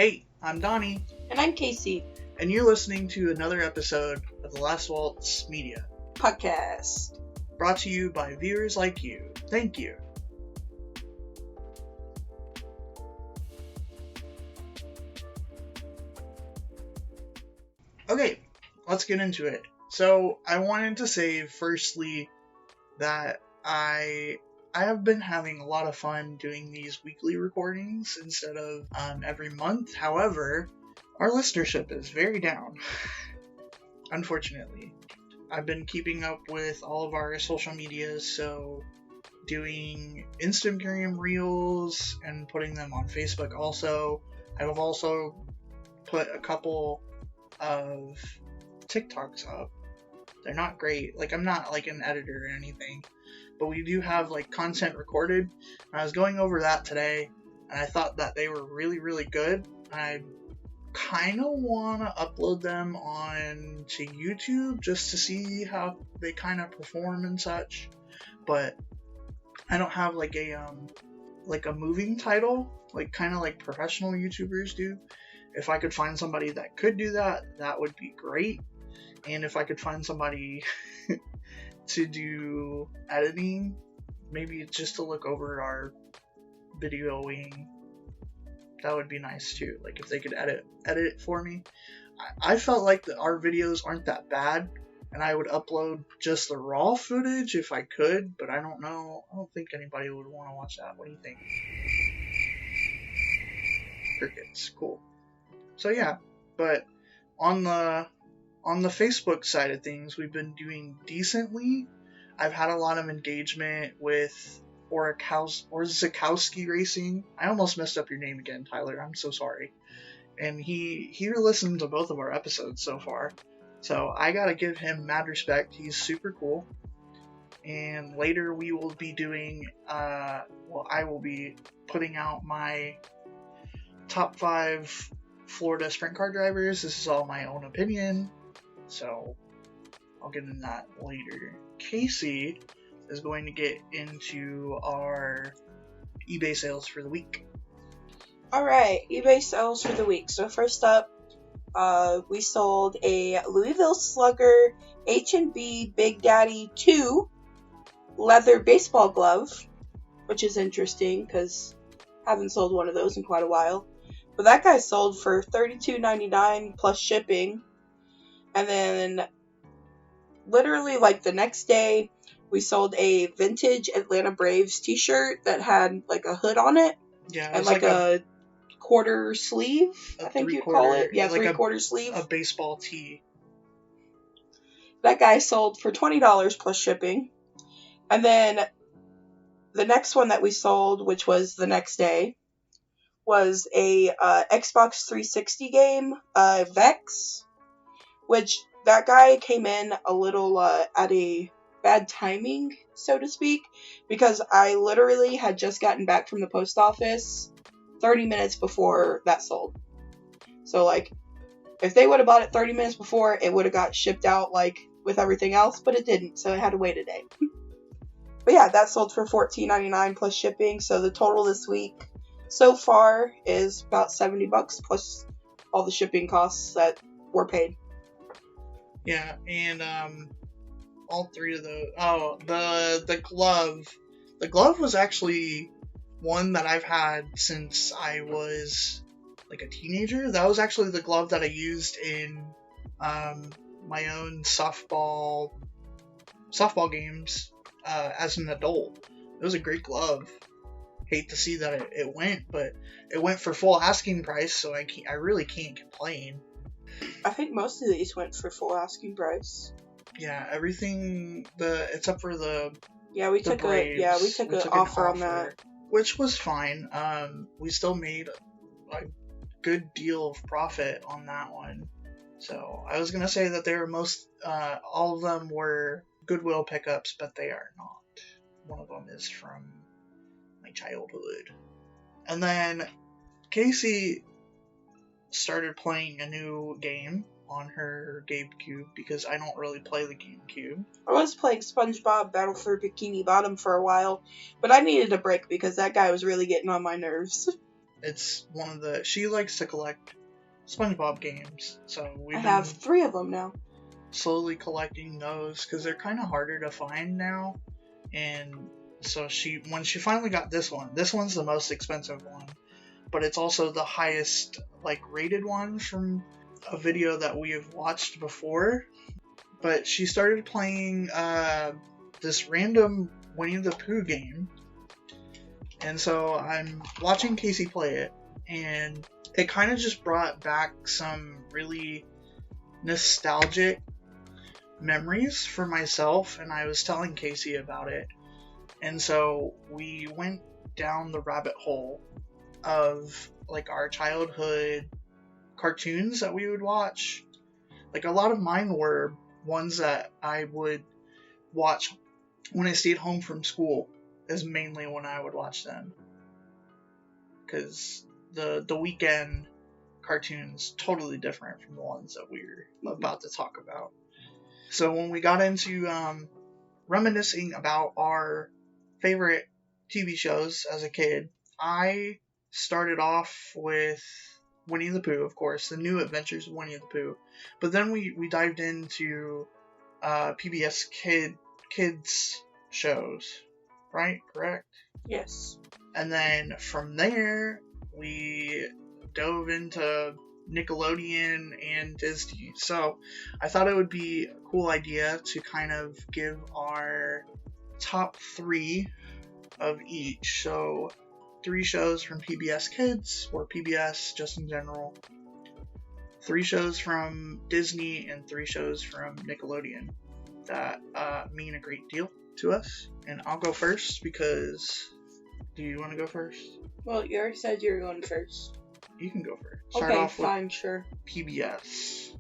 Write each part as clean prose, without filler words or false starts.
Hey, I'm Donnie, And I'm Casey. and you're listening to another episode of the Last Waltz Media, Podcast. brought to you by viewers like you. Thank you. Okay, let's get into it. So, I wanted to say firstly that I have been having a lot of fun doing these weekly recordings instead of every month. However, our listenership is very down, unfortunately. I've been keeping up with all of our social medias, so doing Instagram reels and putting them on Facebook also. I've also put a couple of TikToks up. They're not great. I'm not an editor or anything, but we do have content recorded. And I was going over that today, and I thought that they were really, really good. And I kind of want to upload them on to YouTube just to see how they kind of perform and such. But I don't have a moving title, kind of like professional YouTubers do. If I could find somebody that could do that, that would be great. And if I could find somebody to do editing, maybe just to look over our videoing, that would be nice too. If they could edit it for me. I felt like our videos aren't that bad, and I would upload just the raw footage if I could, but I don't know. I don't think anybody would want to watch that. What do you think? Crickets, cool. So yeah, but on the Facebook side of things, we've been doing decently. I've had a lot of engagement with Zakowski Racing. I almost messed up your name again, Tyler. I'm so sorry. And he listened to both of our episodes so far. So I gotta give him mad respect. He's super cool. And later we will be doing, I will be putting out my top 5 Florida sprint car drivers. This is all my own opinion, so I'll get into that later. Casey is going to get into our eBay sales for the week. Alright, eBay sales for the week. So first up, we sold a Louisville Slugger H&B Big Daddy 2 leather baseball glove, which is interesting because I haven't sold one of those in quite a while. But that guy sold for $32.99 plus shipping. And then literally the next day, we sold a vintage Atlanta Braves t-shirt that had a hood on it. Yeah, and a quarter sleeve, I think you'd call it. Yeah, three-quarter sleeve. A baseball tee. That guy sold for $20 plus shipping. And then the next one that we sold, which was the next day, was a Xbox 360 game, Vex, which that guy came in a little at a bad timing, so to speak, because I literally had just gotten back from the post office 30 minutes before that sold. So, if they would have bought it 30 minutes before, it would have got shipped out, with everything else, but it didn't, so I had to wait a day. But yeah, that sold for $14.99 plus shipping, so the total this week so far is about $70 plus all the shipping costs that were paid. Yeah, and all 3 of those. Oh, the glove. The glove was actually one that I've had since I was a teenager. That was actually the glove that I used in my own softball games as an adult. It was a great glove. Hate to see that it went, but it went for full asking price, so I really can't complain. I think most of these went for full asking price. Yeah, everything except for the we took an offer on that, which was fine. We still made a good deal of profit on that one. So I was gonna say that they were all of them were Goodwill pickups, but they are not. One of them is from my childhood. And then Casey started playing a new game on her GameCube because I don't really play the GameCube. I was playing SpongeBob Battle for Bikini Bottom for a while, but I needed a break because that guy was really getting on my nerves. It's one of the... She likes to collect SpongeBob games, so I have 3 of them now. Slowly collecting those because they're kind of harder to find now. And so when she finally got this one's the most expensive one, but it's also the highest rated one from a video that we have watched before. But she started playing this random Winnie the Pooh game, and so I'm watching Casey play it, and it kind of just brought back some really nostalgic memories for myself, and I was telling Casey about it. And so we went down the rabbit hole of our childhood cartoons that we would watch. A lot of mine were ones that I would watch when I stayed home from school, is mainly when I would watch them, because the weekend cartoons totally different from the ones that we're about to talk about. So when we got into reminiscing about our favorite TV shows as a kid, I started off with Winnie the Pooh, of course, the New Adventures of Winnie the Pooh. But then we dived into PBS kids shows, right? Correct? Yes. And then from there, we dove into Nickelodeon and Disney. So I thought it would be a cool idea to kind of give our top 3 of each. So 3 shows from PBS Kids, or PBS just in general, 3 shows from Disney, and 3 shows from Nickelodeon that mean a great deal to us. And I'll go first because... Do you want to go first? Well, you already said you were going first. You can go first. Start Okay, off fine, with sure. PBS.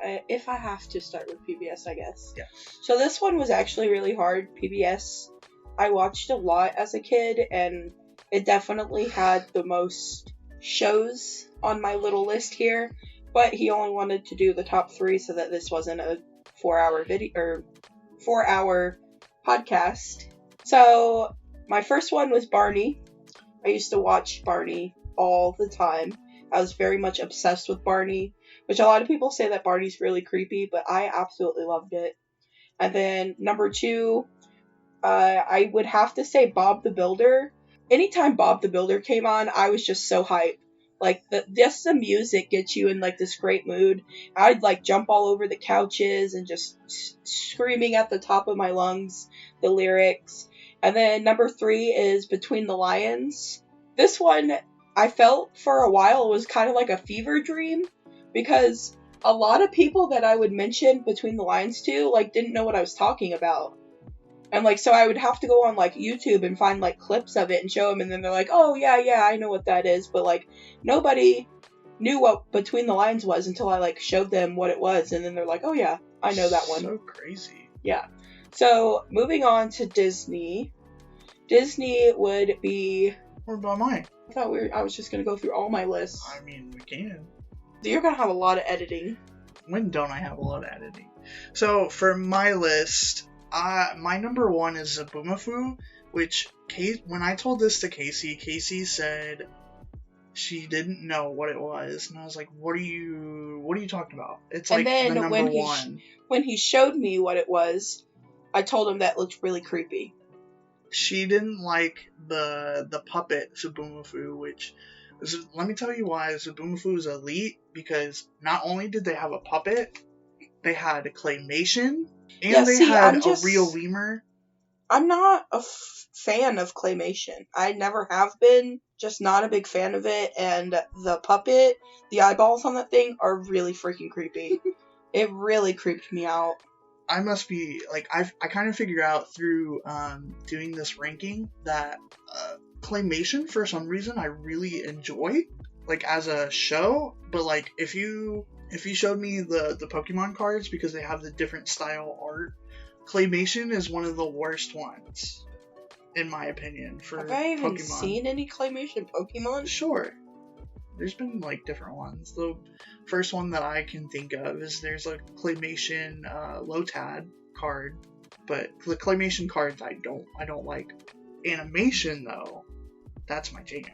If I have to start with PBS, I guess. Yeah. So this one was actually really hard. PBS, I watched a lot as a kid, and it definitely had the most shows on my little list here. But he only wanted to do the top 3 so that this wasn't a 4-hour video or 4-hour podcast. So my first one was Barney. I used to watch Barney all the time. I was very much obsessed with Barney, which a lot of people say that Barney's really creepy, but I absolutely loved it. And then number 2, I would have to say Bob the Builder. Anytime Bob the Builder came on, I was just so hyped. Just the music gets you in this great mood. I'd jump all over the couches and just screaming at the top of my lungs the lyrics. And then number 3 is Between the Lions. This one, I felt for a while was kind of like a fever dream, because a lot of people that I would mention Between the Lions to, didn't know what I was talking about. And, so I would have to go on, YouTube and find, clips of it and show them, and then they're like, oh, yeah, I know what that is. But, nobody knew what Between the Lions was until I, showed them what it was, and then they're like, oh, yeah, I know that one. So crazy. Yeah. So, moving on to Disney. Disney would be... What about mine? I was just going to go through all my lists. I mean, we can. You're going to have a lot of editing. When don't I have a lot of editing? So, for my list, my number 1 is Zaboomafoo, which, when I told this to Casey said she didn't know what it was. And I was like, what are you talking about? It's and then the number 1. When he showed me what it was, I told him that looked really creepy. She didn't like the puppet Zaboomafoo, which let me tell you why Zaboomafoo is elite, because not only did they have a puppet, they had a claymation, and they had a real lemur. I'm not a fan of claymation. I never have been, just not a big fan of it, and the puppet, the eyeballs on that thing are really freaking creepy. It really creeped me out. I must be, I kind of figured out through doing this ranking that claymation, for some reason, I really enjoy, as a show. But, if you showed me the Pokemon cards, because they have the different style art, claymation is one of the worst ones, in my opinion, for Pokemon. Have I even seen any claymation Pokemon? Sure. There's been, different ones. The first one that I can think of is there's a claymation Lotad card, but the claymation cards I don't like. Animation, though, that's my jam,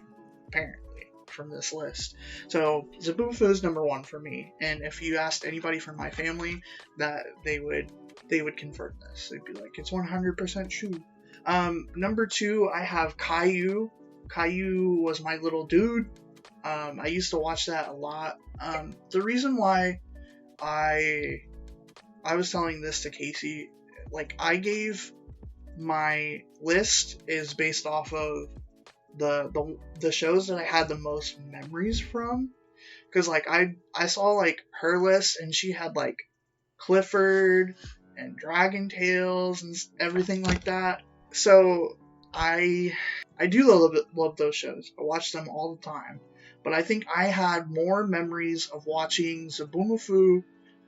apparently. from this list. So Zaboomafoo is number 1 for me, and if you asked anybody from my family, that they would confirm this. They'd be like, it's 100% true. Number 2, I have Caillou. Caillou was my little dude. I used to watch that a lot. The reason why I was telling this to Casey, like, I gave my list is based off of the shows that I had the most memories from, because like I saw like her list and she had like Clifford and Dragon Tales and everything like that. So I do love those shows. I watch them all the time. But I think I had more memories of watching Zaboomafoo,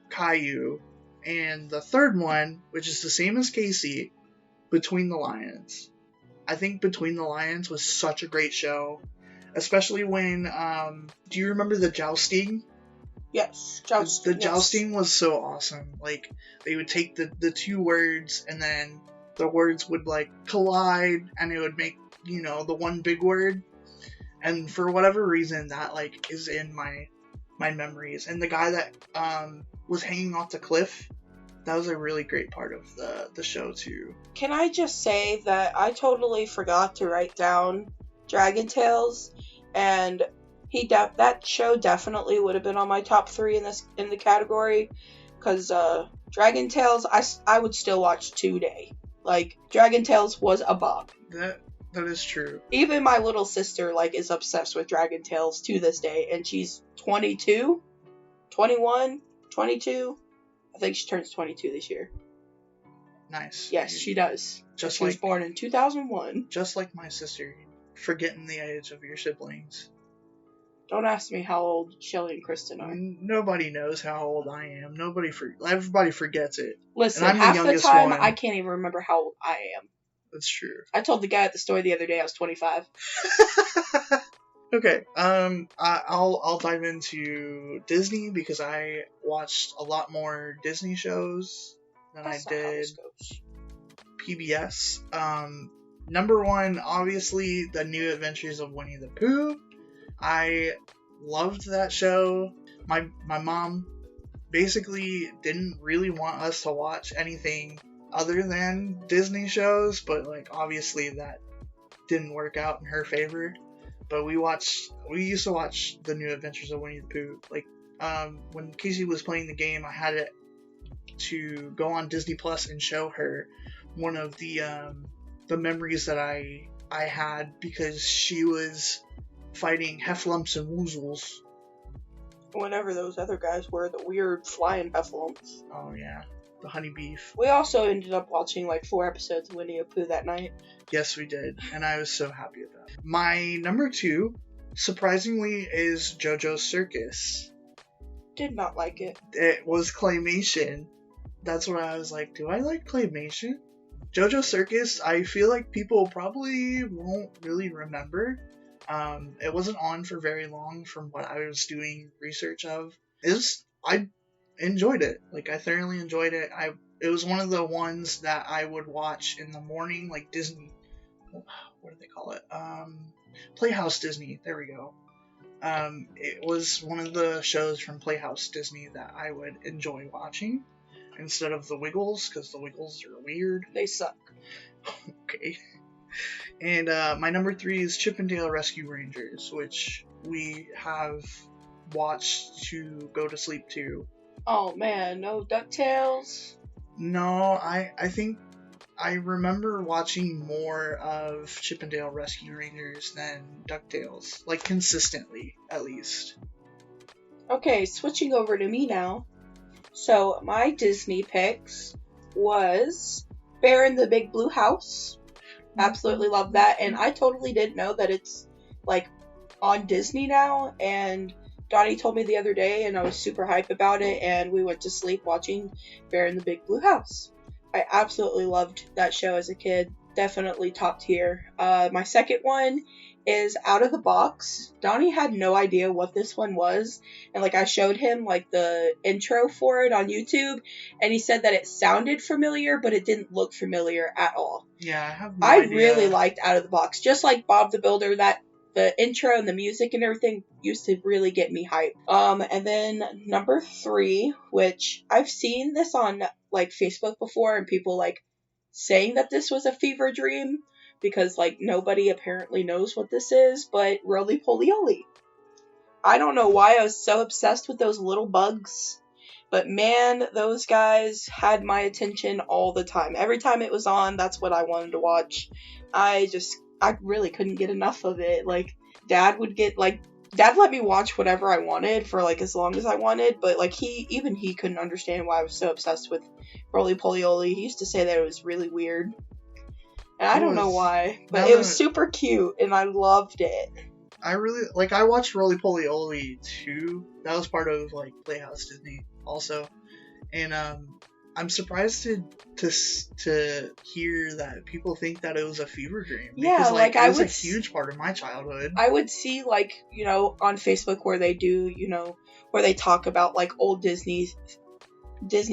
Caillou, and the third one, which is the same as Casey, Between the Lions. I think Between the Lions was such a great show. Especially when, do you remember the jousting? Yes, jousting. The jousting was so awesome. Like, they would take the two words and then the words would like collide and it would make, the one big word. And for whatever reason, that like is in my memories. And the guy that was hanging off the cliff, that was a really great part of the show too. Can I just say that I totally forgot to write down Dragon Tales, and that show definitely would have been on my top 3 in the category, because Dragon Tales I would still watch today. Like, Dragon Tales was a bop. That is true. Even my little sister like is obsessed with Dragon Tales to this day, and she's 22, 21, 22. I think she turns 22 this year. Nice. Yes, she does. She was born in 2001. Just like my sister, forgetting the age of your siblings. Don't ask me how old Shelly and Kristen are. Nobody knows how old I am. Everybody forgets it. Listen, and I'm half the the youngest time one. I can't even remember how old I am. That's true. I told the guy at the store the other day I was 25. Okay, I'll dive into Disney because I watched a lot more Disney shows than I did PBS. Number 1, obviously, The New Adventures of Winnie the Pooh. I loved that show. My mom basically didn't really want us to watch anything other than Disney shows, but like obviously that didn't work out in her favor. But we used to watch The New Adventures of Winnie the Pooh. Like, when Casey was playing the game, I had it to go on Disney Plus and show her one of the memories that I had, because she was fighting Heffalumps and Woozles. Whatever those other guys were, the weird flying Heffalumps. Oh yeah, the honey beef. We also ended up watching like 4 episodes of Winnie the Pooh that night. Yes, we did, and I was so happy about it. My number 2, surprisingly, is JoJo's Circus. Did not like it. It was claymation. That's what I was like, do I like claymation? JoJo's Circus, I feel like people probably won't really remember. It wasn't on for very long from what I was doing research of. I enjoyed it. Like, I thoroughly enjoyed it. It was one of the ones that I would watch in the morning, like Disney. What do they call it? Playhouse Disney. There we go. It was one of the shows from Playhouse Disney that I would enjoy watching instead of the Wiggles, because the Wiggles are weird. They suck. Okay. And my number 3 is Chip and Dale Rescue Rangers, which we have watched to go to sleep to. Oh man, no DuckTales? No, I think I remember watching more of Chip and Dale Rescue Rangers than DuckTales. Like, consistently, at least. Okay, switching over to me now. So, my Disney picks was Bear in the Big Blue House. Absolutely love that, and I totally didn't know that it's, like, on Disney now, and Donnie told me the other day, and I was super hype about it, and we went to sleep watching Bear in the Big Blue House. I absolutely loved that show as a kid. Definitely top tier. My second one is Out of the Box. Donnie had no idea what this one was, and like I showed him like the intro for it on YouTube, and he said that it sounded familiar, but it didn't look familiar at all. Yeah, I have no idea. Really liked Out of the Box. Just like Bob the Builder, that the intro and the music and everything used to really get me hyped. And then number 3, which I've seen this on like Facebook before, and people like saying that this was a fever dream because like nobody apparently knows what this is, but roly-poly-oly. I don't know why I was so obsessed with those little bugs, but man, those guys had my attention all the time. Every time it was on, that's what I wanted to watch. I really couldn't get enough of it. Like, Dad let me watch whatever I wanted for like as long as I wanted, but like he couldn't understand why I was so obsessed with roly-poly-oly. He used to say that it was really weird. And I don't know why, but it was super cute and I loved it. I watched roly-poly-oly too. That was part of like Playhouse Disney also. And I'm surprised to hear that people think that it was a fever dream. Because, like it was a huge part of my childhood. I would see, like, you know, on Facebook where they do, you know, where they talk about, like, old Disney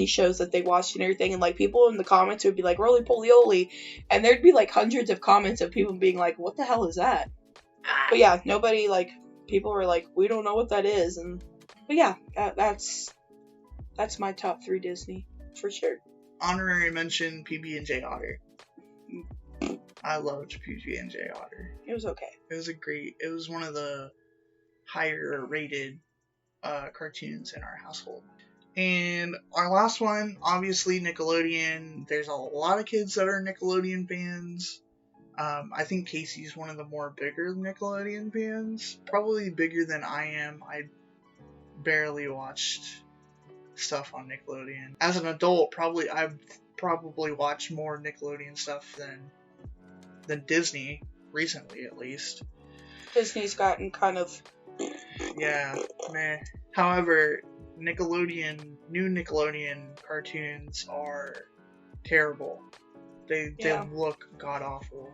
shows that they watched and everything, and, like, people in the comments would be like, roly-poly-oly, and there'd be, like, hundreds of comments of people being like, what the hell is that? But yeah, nobody, like, people were like, we don't know what that is, but yeah, that's my top 3 Disney. For sure. Honorary mention, PB&J Otter. I loved PB&J Otter. It was okay. It was one of the higher rated cartoons in our household. And our last one, obviously Nickelodeon. There's a lot of kids that are Nickelodeon fans. I think Casey's one of the more bigger Nickelodeon fans. Probably bigger than I am. I barely watched stuff on Nickelodeon. As an adult, I've probably watched more Nickelodeon stuff than Disney, recently at least. Disney's gotten kind of... Yeah, meh. However, new Nickelodeon cartoons are terrible. They look god-awful.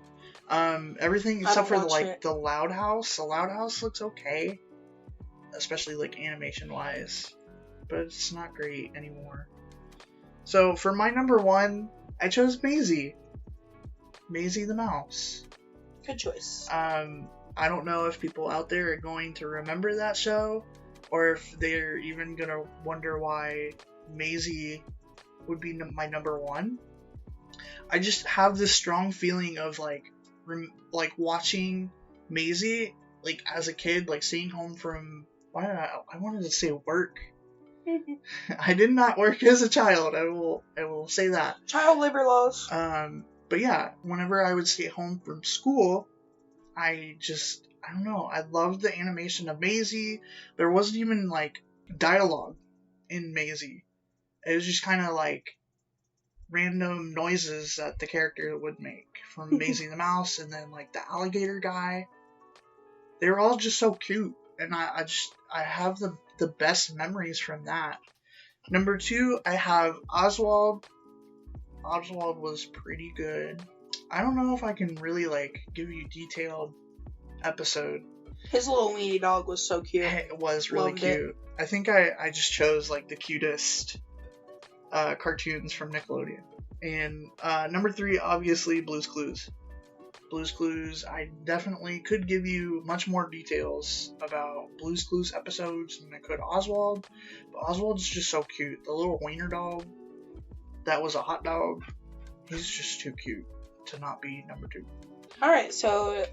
Everything except for the Loud House. The Loud House looks okay. Especially like animation-wise. But it's not great anymore. So for my number 1, I chose Maisie. Maisie the Mouse. Good choice. I don't know if people out there are going to remember that show, or if they're even gonna wonder why Maisie would be my number 1. I just have this strong feeling of like watching Maisie like as a kid, like staying home from I wanted to say work. I did not work as a child. I will say that. Child labor laws. But yeah, whenever I would stay home from school, I don't know. I loved the animation of Maisie. There wasn't even like dialogue in Maisie. It was just kind of like random noises that the character would make from Maisie the Mouse, and then like the alligator guy. They were all just so cute, and I have the best memories from that. Number 2, I have Oswald. Oswald was pretty good. I don't know if I can really like give you detailed episode. His little weenie dog was so cute. It was really cute. I think I just chose like the cutest cartoons from Nickelodeon. And number 3, obviously Blue's Clues. Blue's Clues, I definitely could give you much more details about Blue's Clues episodes than I could Oswald, but Oswald's just so cute. The little wiener dog that was a hot dog, he's just too cute to not be number 2. Alright, so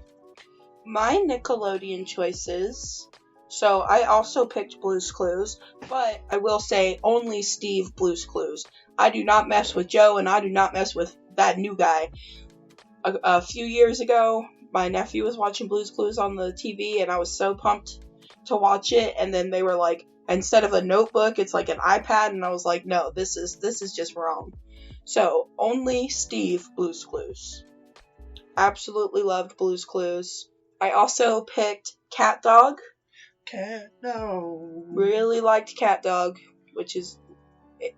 my Nickelodeon choices. So I also picked Blue's Clues, but I will say only Steve Blue's Clues. I do not mess with Joe, and I do not mess with that new guy. A few years ago, my nephew was watching Blue's Clues on the TV, and I was so pumped to watch it, and then they were like, instead of a notebook, it's like an iPad, and I was like, no, this is just wrong. So, only Steve Blue's Clues. Absolutely loved Blue's Clues. I also picked Cat Dog. Cat Dog. Really liked Cat Dog, which is,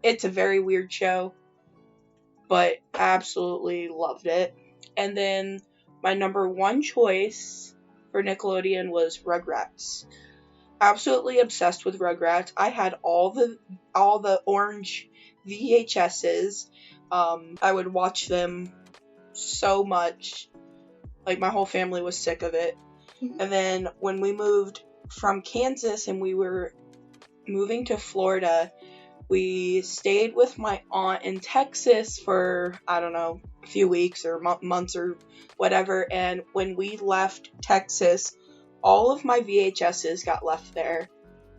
it's a very weird show, but absolutely loved it. And then my number 1 choice for Nickelodeon was Rugrats. Absolutely obsessed with Rugrats. I had all the orange VHSs. I would watch them so much. Like, my whole family was sick of it. And then when we moved from Kansas and we were moving to Florida, we stayed with my aunt in Texas for, I don't know, a few weeks or months or whatever. And when we left Texas, all of my VHSs got left there.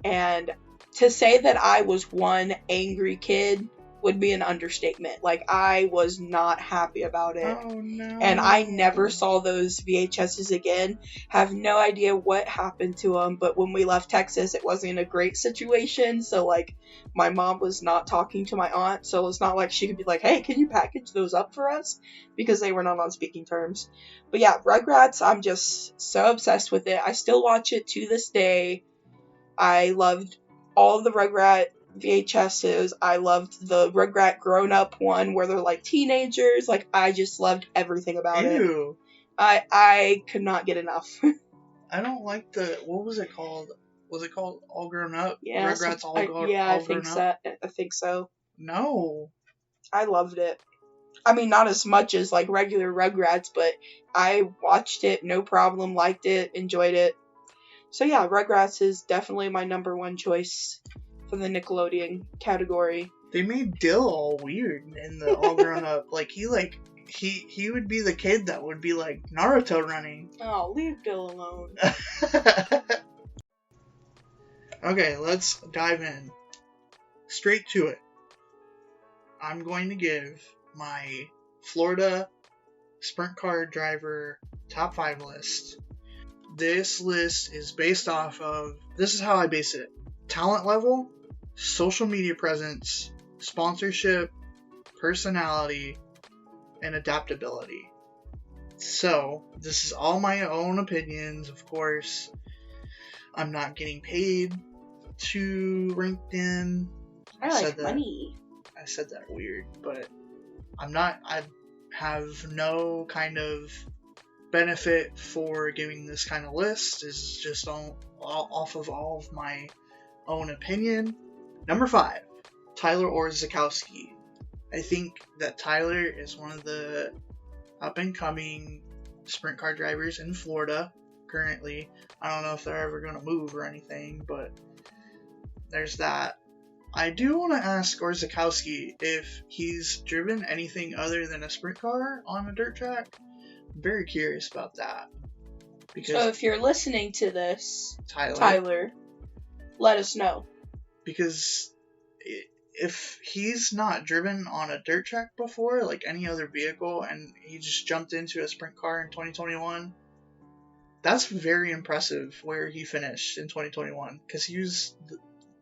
And to say that I was one angry kid would be an understatement. Like, I was not happy about it. Oh, no. And I never saw those VHSs again. Have no idea what happened to them. But when we left Texas, it wasn't a great situation. So, like, my mom was not talking to my aunt. So it's not like she could be like, hey, can you package those up for us? Because they were not on speaking terms. But yeah, Rugrats, I'm just so obsessed with it. I still watch it to this day. I loved all of the Rugrat VHSs. I loved the Rugrat grown-up one where they're like teenagers. Like, I just loved everything about Ew. it. I could not get enough. I don't like what was it called? Was it called All Grown Up? Yeah, Rugrats All Grown Up? I think so. No. I loved it. I mean, not as much as like regular Rugrats, but I watched it, no problem, liked it, enjoyed it. So yeah, Rugrats is definitely my number one choice for the Nickelodeon category. They made Dill all weird in the All Grown Up. Like, he would be the kid that would be like Naruto running. Oh, leave Dill alone. Okay, let's dive in. Straight to it. I'm going to give my Florida sprint car driver top 5 list. This list is based off of, this is how I base it: talent level, social media presence, sponsorship, personality, and adaptability. So, this is all my own opinions, of course. I'm not getting paid to LinkedIn. I like money. I said that weird, but I have no kind of benefit for giving this kind of list. It's just off of all of my own opinion. Number 5, Tyler Orzechowski. I think that Tyler is one of the up-and-coming sprint car drivers in Florida currently. I don't know if they're ever going to move or anything, but there's that. I do want to ask Orzechowski if he's driven anything other than a sprint car on a dirt track. I'm very curious about that. So if you're listening to this, Tyler, let us know. Because if he's not driven on a dirt track before, like any other vehicle, and he just jumped into a sprint car in 2021, that's very impressive where he finished in 2021. Because he was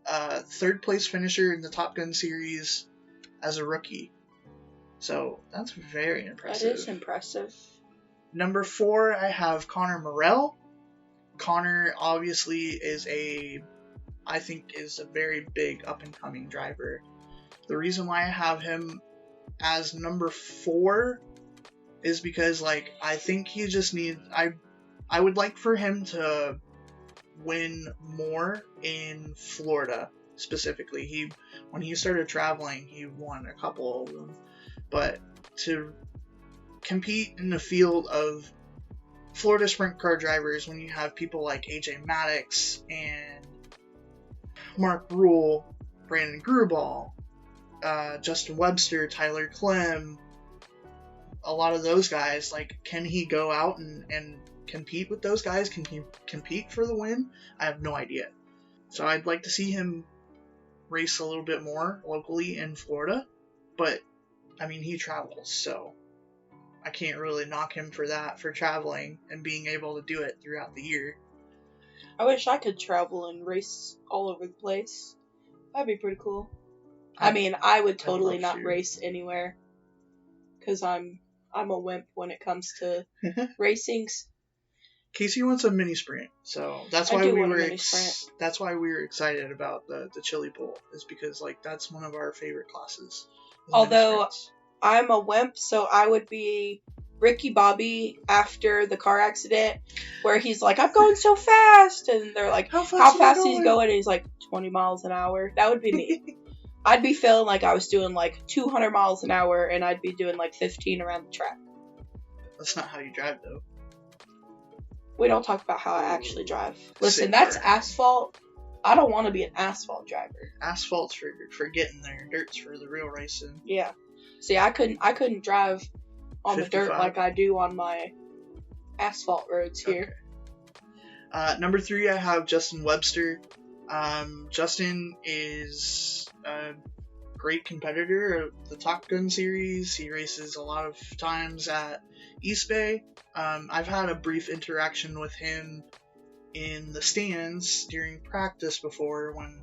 third place finisher in the Top Gun series as a rookie. So that's very impressive. That is impressive. Number 4, I have Connor Morell. Connor obviously is a very big up-and-coming driver. The reason why I have him as number 4 is because, like, I think he just needs... I would like for him to win more in Florida, specifically. When he started traveling, he won a couple of them. But to compete in the field of Florida sprint car drivers, when you have people like AJ Maddox and Mark Rule, Brandon Grubauer, Justin Webster, Tyler Clem, a lot of those guys, like, can he go out and compete with those guys? Can he compete for the win? I have no idea. So I'd like to see him race a little bit more locally in Florida, but I mean, he travels, so I can't really knock him for that, for traveling and being able to do it throughout the year. I wish I could travel and race all over the place. That'd be pretty cool. I mean, I would totally not race anywhere, because I'm a wimp when it comes to racings. Casey wants a mini sprint, so that's why we were excited about the chili bowl, is because, like, that's one of our favorite classes. Although I'm a wimp, so I would be Ricky Bobby after the car accident, where he's like, I'm going so fast, and they're like, how fast he's going, and he's like 20 miles an hour. That would be me. I'd be feeling like I was doing like 200 miles an hour, and I'd be doing like 15 around the track. That's not how you drive, though. We don't talk about how I actually drive. Listen, Same that's part. asphalt. I don't want to be an asphalt driver. Asphalt's for getting there. Dirt's for the real racing. Yeah. See, I couldn't drive on the dirt 55. like I do on my asphalt roads here. Okay. Number 3, I have Justin Webster. Justin is a great competitor of the Top Gun series. He races a lot of times at East Bay. I've had a brief interaction with him in the stands during practice before when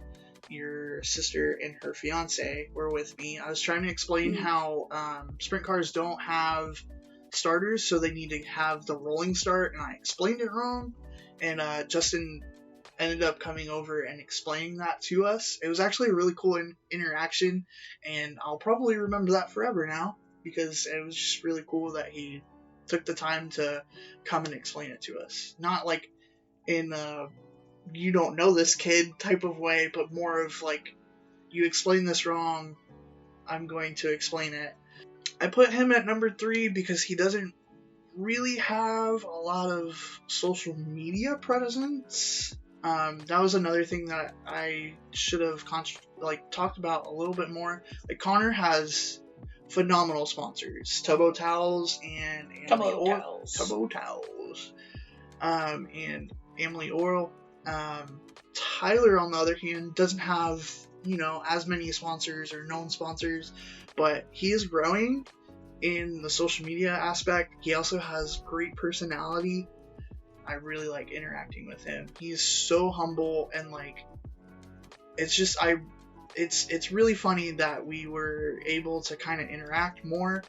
your sister and her fiance were with me. I was trying to explain how sprint cars don't have starters, so they need to have the rolling start, and I explained it wrong, and Justin ended up coming over and explaining that to us. It was actually a really cool interaction, and I'll probably remember that forever now, because it was just really cool that he took the time to come and explain it to us. Not like in you don't know this kid type of way, but more of like, you explain this wrong, I'm going to explain it. I put him at number 3 because he doesn't really have a lot of social media presence. That was another thing that I should have talked about a little bit more. Like, Connor has phenomenal sponsors, Tubbo Towels and Tubbo Towels, and Emily Oral. Tyler, on the other hand, doesn't have, as many sponsors or known sponsors, but he is growing in the social media aspect. He also has great personality. I really like interacting with him. He's so humble, and it's really funny that we were able to kind of interact more,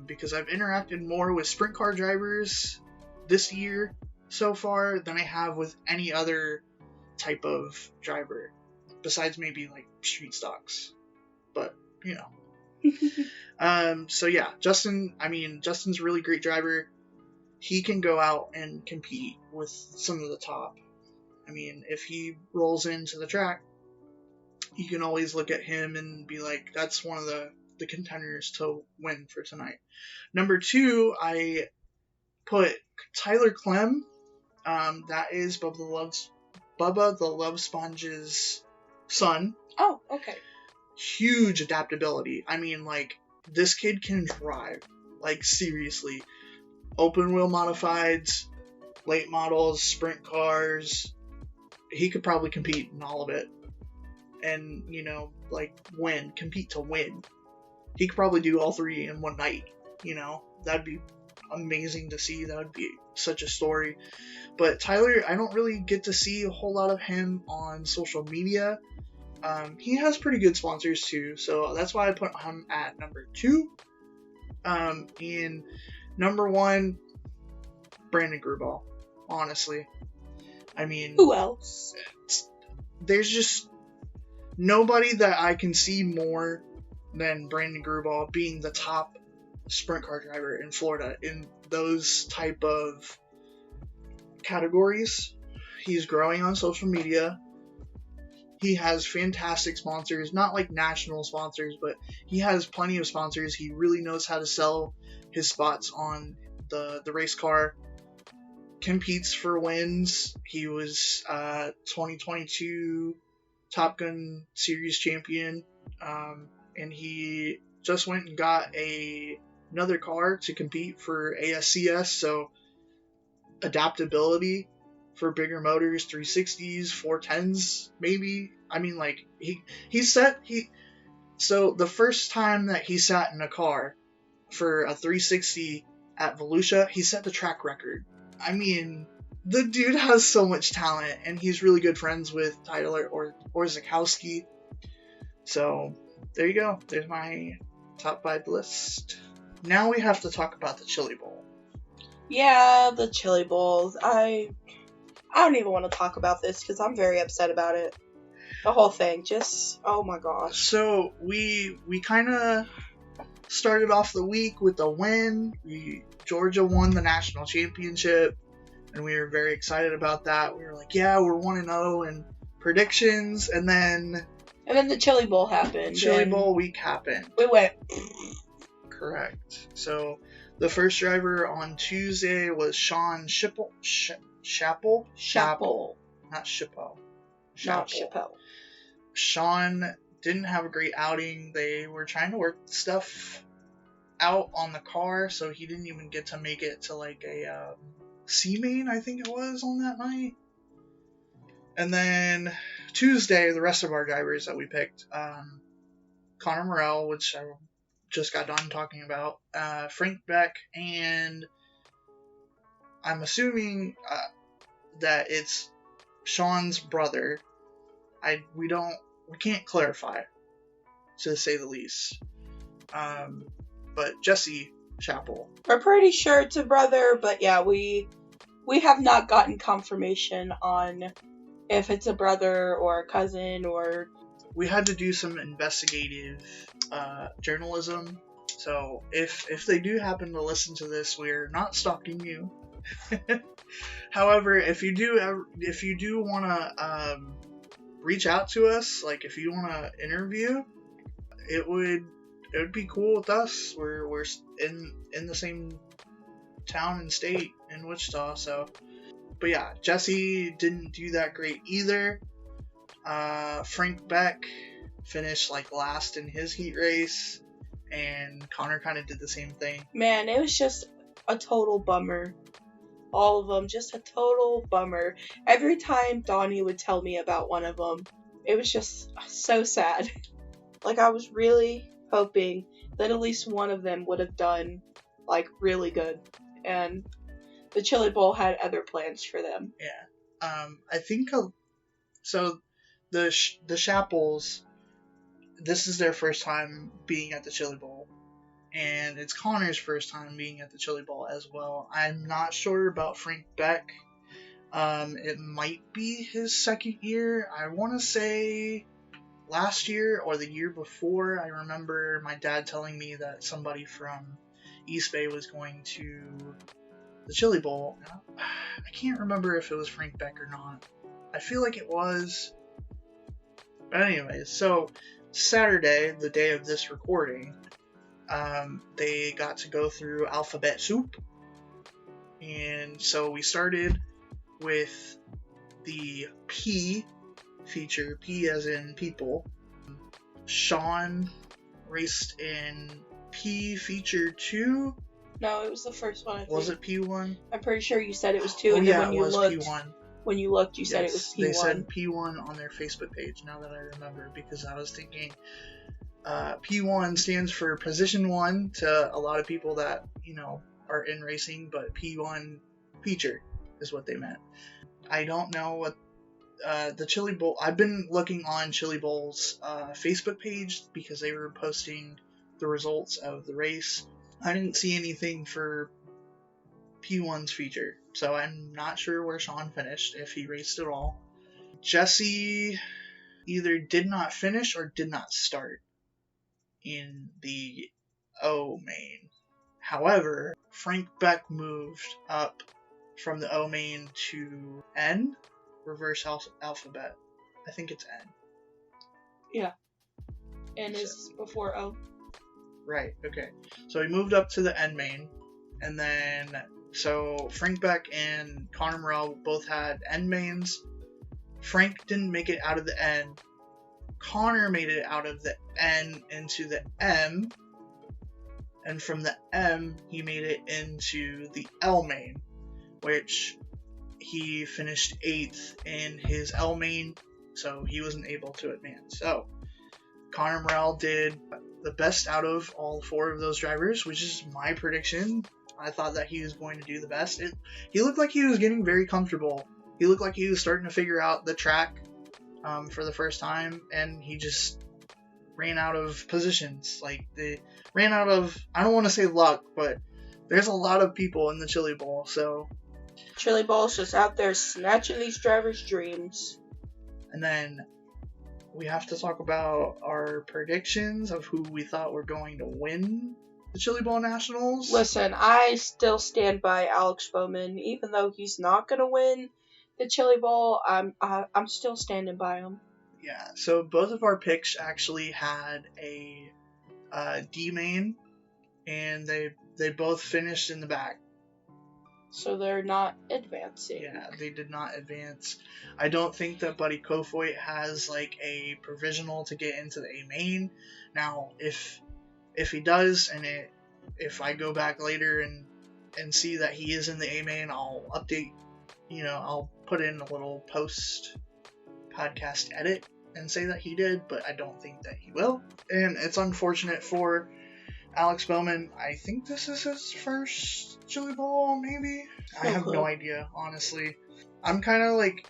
because I've interacted more with sprint car drivers this year so far than I have with any other type of driver, besides maybe like street stocks, but so yeah, Justin's a really great driver. He can go out and compete with some of the top. If he rolls into the track, you can always look at him and be like, that's one of the contenders to win for tonight. Number 2, I put Tyler Clem. That is Bubba the Love Sponge's son. Oh, okay. Huge adaptability. This kid can drive. Seriously. Open wheel modifieds, late models, sprint cars. He could probably compete in all of it. And, compete to win. He could probably do all 3 in one night. That'd be amazing to see. That would be such a story. But Tyler, I don't really get to see a whole lot of him on social media. He has pretty good sponsors too, so that's why I put him at number 2. And number 1, Brandon Grubauer, honestly. Who else? There's just nobody that I can see more than Brandon Grubauer being the top sprint car driver in Florida in those type of categories. He's growing on social media. He has fantastic sponsors, not like national sponsors, but he has plenty of sponsors. He really knows how to sell his spots on the race car. Competes for wins. He was 2022 Top Gun Series champion, and he just went and got another car to compete for ASCS, so adaptability for bigger motors, 360s, 410s, maybe. So the first time that he sat in a car for a 360 at Volusia, he set the track record. The dude has so much talent, and he's really good friends with Tyler Orzechowski. So there you go. There's my top 5 list. Now we have to talk about the Chili Bowl. Yeah, the Chili Bowls. I don't even want to talk about this because I'm very upset about it. The whole thing, just, oh my gosh. So we kind of started off the week with a win. Georgia won the national championship, and we were very excited about that. We were like, yeah, we're 1-0 in predictions, and then the Chili Bowl happened. Chili Bowl week happened. We went. Correct. So The first driver on Tuesday was Sean Chappell. Chappell. Not Chappell. Not Chappelle. Sean didn't have a great outing. They were trying to work stuff out on the car, so he didn't even get to make it to like a C main, I think it was, on that night. And then Tuesday, the rest of our drivers that we picked, Connor Morell, which I just got done talking about, Frank Beck, and I'm assuming that it's Sean's brother. We can't clarify, to say the least. But Jesse Chappell. We're pretty sure it's a brother, but yeah, we have not gotten confirmation on if it's a brother or a cousin or... We had to do some investigative journalism, so if they do happen to listen to this, we're not stalking you. However, if you do want to reach out to us, like if you want to interview, it would be cool with us. We're in the same town and state in Wichita, so. But yeah, Jesse didn't do that great either. Frank Beck finished like last in his heat race, and Connor kind of did the same thing. Man, it was just a total bummer. All of them, just a total bummer. Every time Donnie would tell me about one of them, it was just so sad. Like, I was really hoping that at least one of them would have done, like, really good. And the Chili Bowl had other plans for them. Yeah. I think, so the Chappells, this is their first time being at the Chili Bowl. And it's Connor's first time being at the Chili Bowl as well. I'm not sure about Frank Beck. It might be his second year. I want to say last year or the year before. I remember my dad telling me that somebody from East Bay was going to the Chili Bowl. I can't remember if it was Frank Beck or not. I feel like it was. But anyways, so Saturday, the day of this recording, they got to go through alphabet soup. And so we started with the P feature, P as in people. Sean raced in P feature 2. No, it was the first one, I think. Was it P1? I'm pretty sure you said it was 2, Oh, and yeah, then it was P1. When you looked, you said it was P1. They said P1 on their Facebook page, now that I remember, because I was thinking P1 stands for position 1 to a lot of people that, are in racing, but P1 feature is what they meant. I don't know what the Chili Bowl... I've been looking on Chili Bowl's Facebook page because they were posting the results of the race. I didn't see anything for P1's feature, so I'm not sure where Sean finished, if he raced at all. Jesse either did not finish or did not start in the O main. However, Frank Beck moved up from the O main to N, reverse alphabet. I think it's N. Yeah. N is before O. Right, okay. So he moved up to the N main, and then, so Frank Beck and Connor Morell both had N mains. Frank didn't make it out of the N. Connor made it out of the N into the M, and from the M, he made it into the L main, which he finished 8th in his L main, so he wasn't able to advance. So, Connor Morell did the best out of all 4 of those drivers, which is my prediction. I thought that he was going to do the best. He looked like he was getting very comfortable. He looked like he was starting to figure out the track for the first time, and he just ran out of positions. Like, they ran out of, I don't want to say luck, but there's a lot of people in the Chili Bowl, so. Chili Bowl's just out there snatching these drivers' dreams. And then we have to talk about our predictions of who we thought were going to win the Chili Bowl Nationals. Listen, I still stand by Alex Bowman, even though he's not going to win the Chili Bowl. I'm still standing by him. Yeah, so both of our picks actually had a D main, and they both finished in the back. So they're not advancing. Yeah, they did not advance. I don't think that Buddy Kofoid has like a provisional to get into the A main. Now, if he does, and if I go back later and see that he is in the A main, I'll update. I'll put in a little post podcast edit and say that he did, but I don't think that he will. And it's unfortunate for Alex Bowman. I think this is his first Chili Bowl, maybe? I have no idea, honestly. I'm kind of like,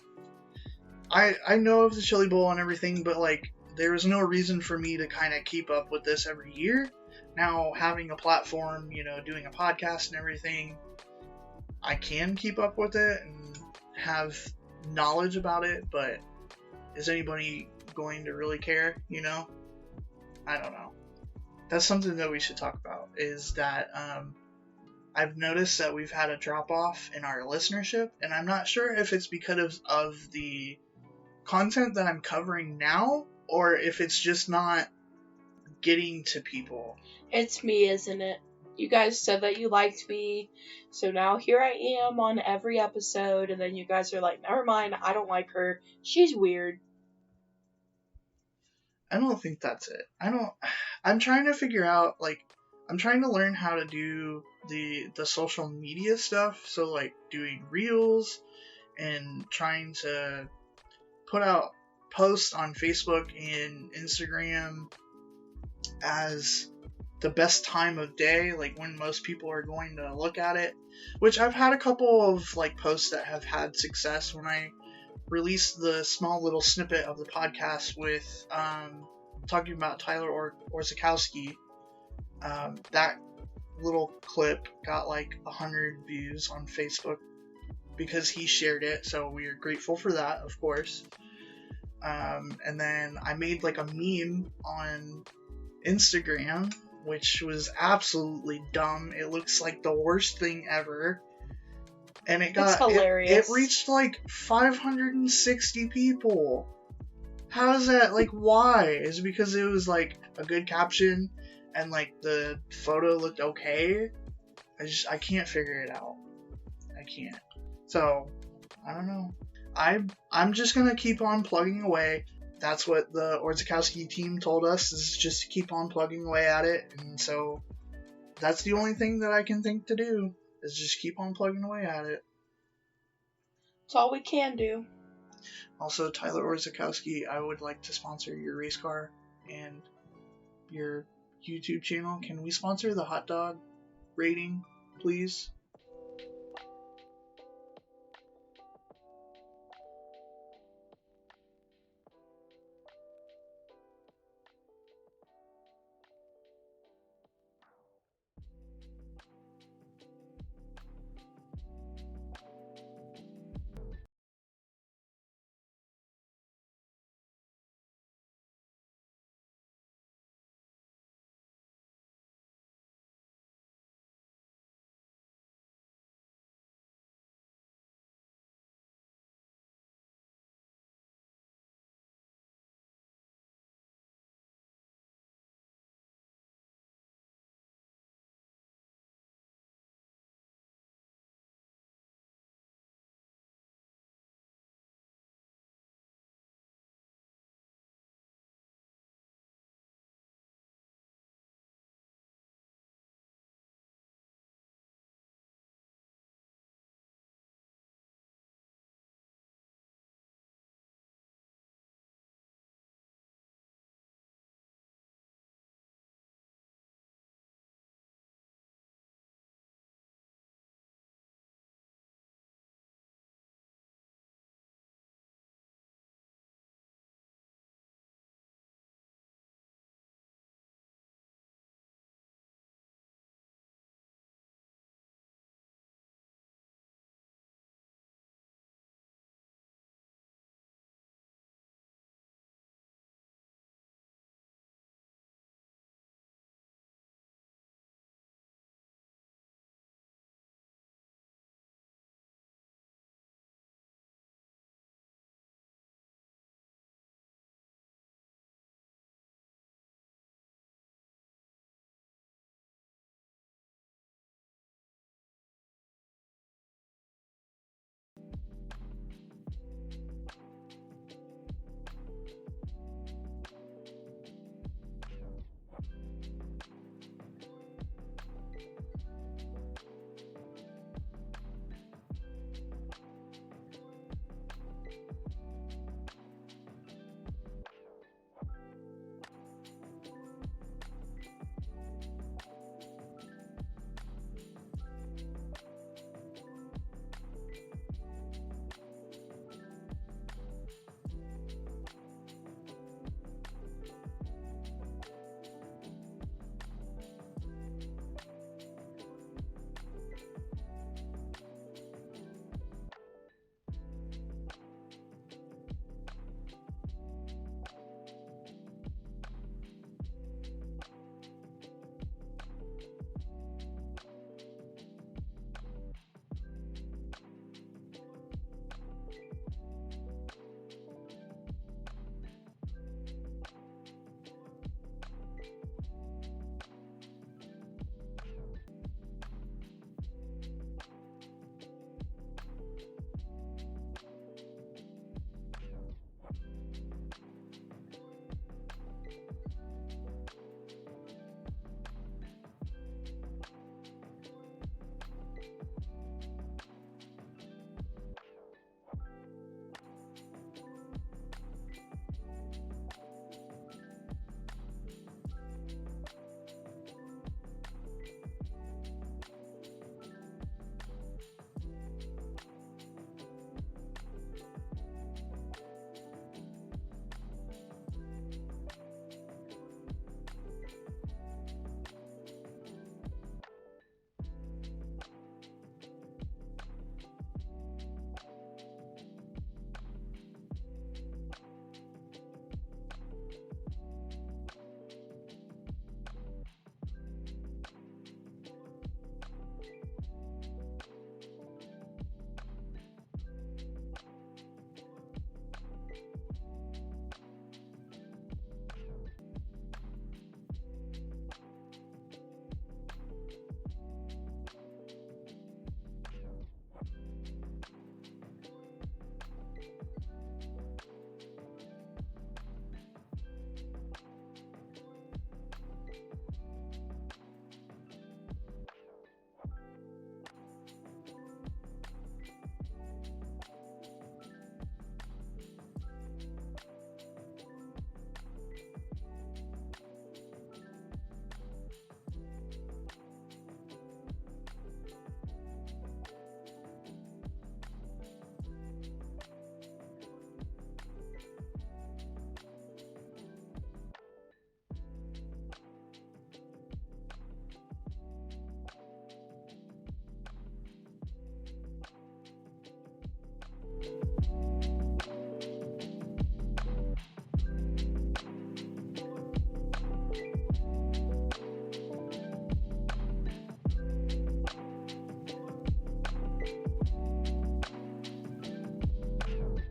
I know of the Chili Bowl and everything, but like, there is no reason for me to kind of keep up with this every year. Now, having a platform, doing a podcast and everything, I can keep up with it and have knowledge about it, but is anybody going to really care, I don't know. That's something that we should talk about, is that I've noticed that we've had a drop-off in our listenership, and I'm not sure if it's because of the content that I'm covering now, or if it's just not getting to people. It's me, isn't it? You guys said that you liked me, so now here I am on every episode, and then you guys are like, never mind, I don't like her. She's weird. I don't think that's it. I'm trying to figure out, like, I'm trying to learn how to do the social media stuff, so, like, doing reels and trying to put out posts on Facebook and Instagram as the best time of day, like when most people are going to look at it, which I've had a couple of like posts that have had success. When I released the small little snippet of the podcast with talking about Tyler Orzechowski, that little clip got like 100 views on Facebook because he shared it, so we are grateful for that, of course. And then I made like a meme on Instagram, which was absolutely dumb. It looks like the worst thing ever. And it got hilarious. It reached like 560 people. How is that? Like, why? Is it because it was like a good caption and like the photo looked okay? I can't figure it out. I can't. So, I don't know. I'm just gonna keep on plugging away. That's what the Orzechowski team told us, is just to keep on plugging away at it. And so that's the only thing that I can think to do, is just keep on plugging away at it. It's all we can do. Also, Tyler Orzechowski, I would like to sponsor your race car and your YouTube channel. Can we sponsor the hot dog rating, please?